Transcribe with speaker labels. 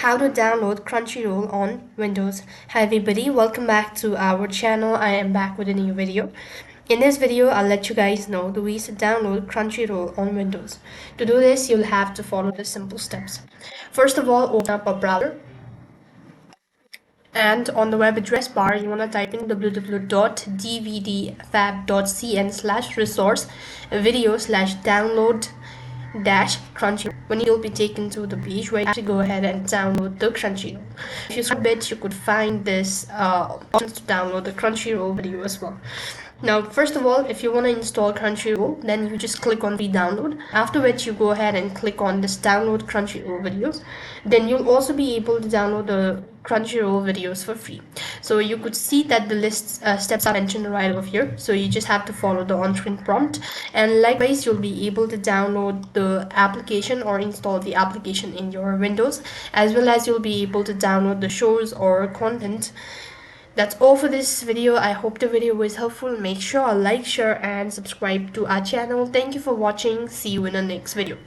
Speaker 1: how to download Crunchyroll on Windows. Hi everybody, welcome back to our channel. I am back with a new video. In this video, I'll let you guys know the ways to download Crunchyroll on Windows. To do this, you'll have to follow the simple steps. First of all, open up a browser. And on the web address bar, you want to type in www.dvdfab.cn/resource video/download Crunchyroll. When you'll be taken to the page where you have to go ahead and download the Crunchyroll. If you scroll a bit, you could find this options to download the Crunchyroll video as well. Now, first of all, if you want to install Crunchyroll, then you just click on free download. After which you go ahead and click on this download Crunchyroll videos. Then you'll also be able to download the Crunchyroll videos for free. So you could see that the list steps are mentioned right over here. So you just have to follow the on-screen prompt. And likewise, you'll be able to download the application or install the application in your Windows, as well as you'll be able to download the shows or content. That's all for this video. I hope the video was helpful. Make sure to like, share and subscribe to our channel. Thank you for watching. See you in the next video.